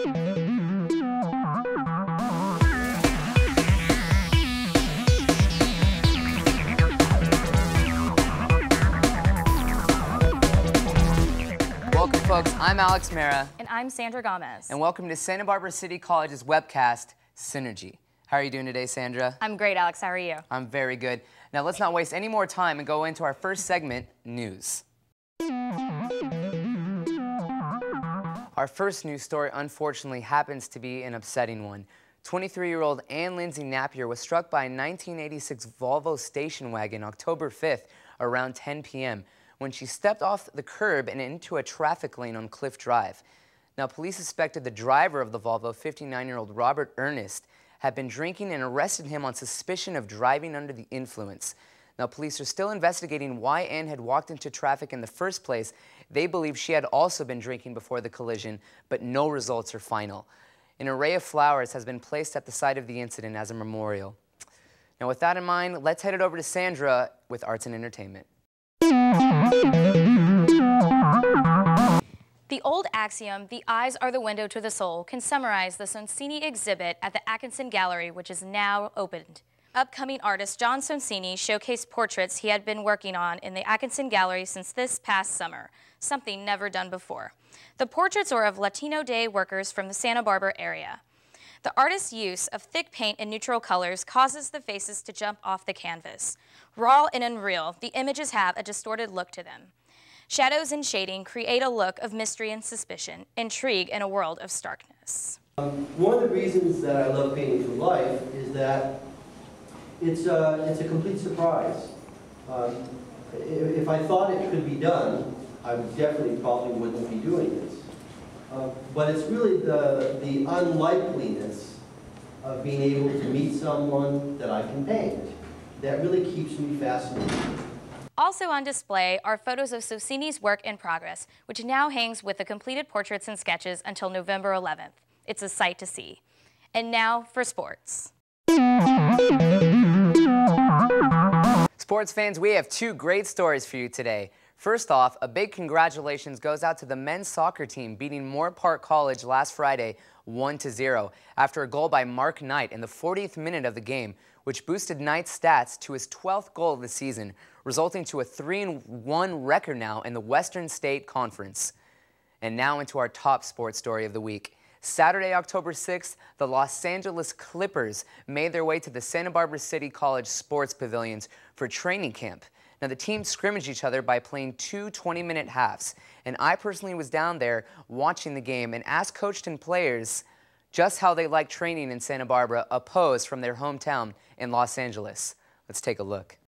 Welcome, folks. I'm Alex Mera. And I'm Sandra Gomez. And welcome to Santa Barbara City College's webcast, Synergy. How are you doing today, Sandra? I'm great, Alex. How are you? I'm very good. Now, let's not waste any more time and go into our first segment, News. Our first news story, unfortunately, happens to be an upsetting one. 23-year-old Ann Lindsay Napier was struck by a 1986 Volvo station wagon October 5th around 10 p.m. when she stepped off the curb and into a traffic lane on Cliff Drive. Now, police suspected the driver of the Volvo, 59-year-old Robert Ernest, had been drinking and arrested him on suspicion of driving under the influence. Now, police are still investigating why Ann had walked into traffic in the first place. They believe she had also been drinking before the collision, but no results are final. An array of flowers has been placed at the site of the incident as a memorial. Now, with that in mind, let's head it over to Sandra with Arts and Entertainment. The old axiom, "the eyes are the window to the soul," can summarize the Sonsini exhibit at the Atkinson Gallery, which is now opened. Upcoming artist John Sonsini showcased portraits he had been working on in the Atkinson Gallery since this past summer, something never done before. The portraits are of Latino Day workers from the Santa Barbara area. The artist's use of thick paint and neutral colors causes the faces to jump off the canvas. Raw and unreal, the images have a distorted look to them. Shadows and shading create a look of mystery and suspicion, intrigue in a world of starkness. One of the reasons that I love painting for life is that it's a complete surprise. If I thought it could be done, I definitely probably wouldn't be doing this. But it's really the unlikeliness of being able to meet someone that I can paint that really keeps me fascinated. Also on display are photos of Sonsini's work in progress, which now hangs with the completed portraits and sketches until November 11th. It's a sight to see. And now for sports. Sports fans, we have two great stories for you today. First off, a big congratulations goes out to the men's soccer team beating Moore Park College last Friday 1-0 after a goal by Mark Knight in the 40th minute of the game, which boosted Knight's stats to his 12th goal of the season, resulting to a 3-1 record now in the Western State Conference. And now into our top sports story of the week. Saturday, October 6th, the Los Angeles Clippers made their way to the Santa Barbara City College sports pavilions for training camp. Now, the teams scrimmaged each other by playing two 20-minute halves, and I personally was down there watching the game and asked coach and players just how they like training in Santa Barbara, opposed from their hometown in Los Angeles. Let's take a look.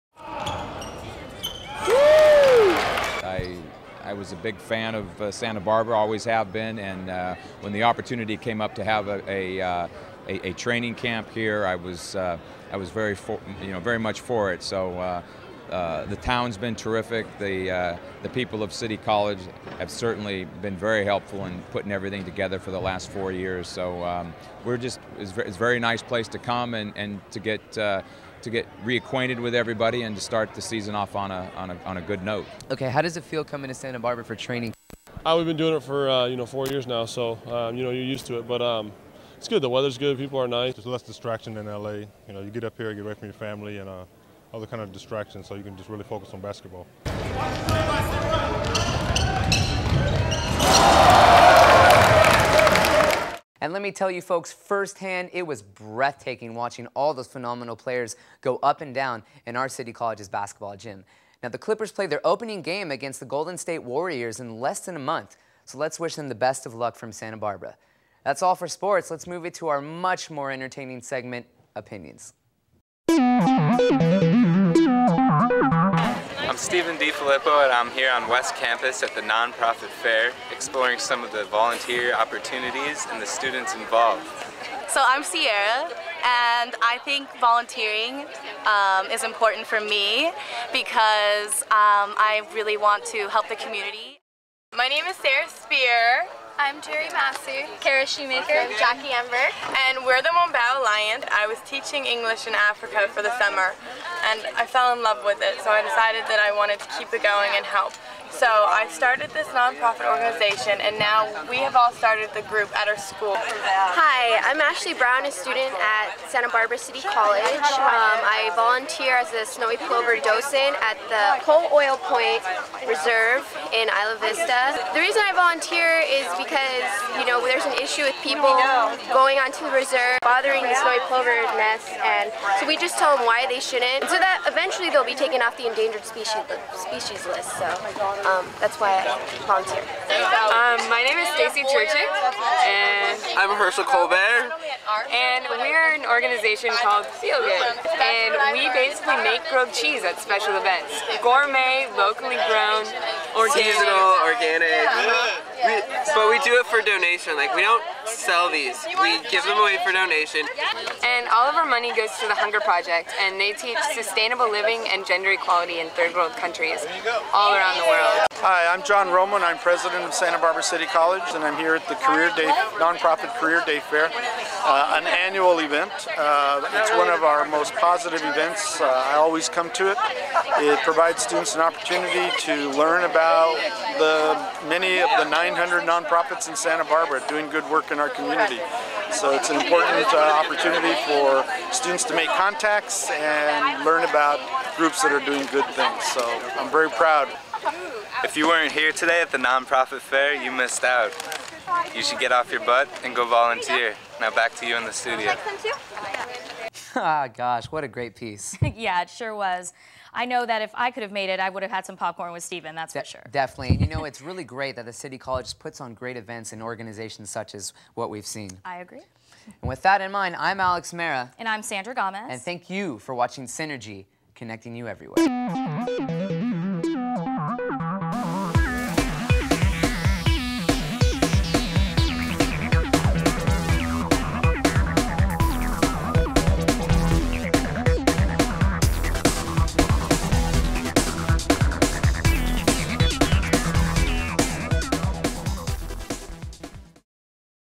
I was a big fan of Santa Barbara, always have been, and when the opportunity came up to have a training camp here, I was very much for it. So the town's been terrific. The people of City College have certainly been very helpful in putting everything together for the last 4 years. So it's a very nice place to come and to get reacquainted with everybody and to start the season off on a good note. Okay, how does it feel coming to Santa Barbara for training? We've been doing it for 4 years now, so you're used to it. But it's good. The weather's good. People are nice. There's less distraction in LA. You get up here, get away from your family and other kind of distractions, so you can just really focus on basketball. And let me tell you folks firsthand, it was breathtaking watching all those phenomenal players go up and down in our City College's basketball gym. Now, the Clippers played their opening game against the Golden State Warriors in less than a month, so let's wish them the best of luck from Santa Barbara. That's all for sports. Let's move it to our much more entertaining segment, Opinions. I'm Stephen DiFilippo, and I'm here on West Campus at the Nonprofit Fair, exploring some of the volunteer opportunities and the students involved. So I'm Sierra, and I think volunteering is important for me because I really want to help the community. My name is Sarah Spear. I'm Jerry Massey, Kara Shoemaker, Jackie Ember, and we're the Mombao Alliance. I was teaching English in Africa for the summer, and I fell in love with it, so I decided that I wanted to keep it going and help So I started this nonprofit organization, and now we have all started the group at our school. Hi, I'm Ashley Brown, a student at Santa Barbara City College. I volunteer as a snowy plover docent at the Coal Oil Point Reserve in Isla Vista. The reason I volunteer is because, you know, there's an issue with people going onto the reserve, bothering the snowy plover nests, and so we just tell them why they shouldn't, so that eventually they'll be taken off the endangered species list. So that's why I volunteer. My name is Stacy Churchick, and I'm Herschel Colbert, and we're an organization called Feel Good, and we basically make grilled cheese at special events. Gourmet, locally grown, organic. Seasonal, organic. But we do it for donation. Like, we don't sell these. We give them away for donation. And all of our money goes to the Hunger Project, and they teach sustainable living and gender equality in third world countries all around the world. Hi, I'm John Roman. I'm president of Santa Barbara City College, and I'm here at the Nonprofit Career Day Fair, an annual event. It's one of our most positive events. I always come to it. It provides students an opportunity to learn about many of the 900 nonprofits in Santa Barbara doing good work in our community. So it's an important opportunity for students to make contacts and learn about groups that are doing good things. So I'm very proud. If you weren't here today at the nonprofit fair, you missed out. You should get off your butt and go volunteer. Now back to you in the studio. Ah, gosh, what a great piece. Yeah, it sure was. I know that if I could have made it, I would have had some popcorn with Stephen, that's for sure. Definitely. And you know, it's really great that the City College puts on great events and organizations such as what we've seen. I agree. And with that in mind, I'm Alex Mera. And I'm Sandra Gomez. And thank you for watching Synergy, connecting you everywhere.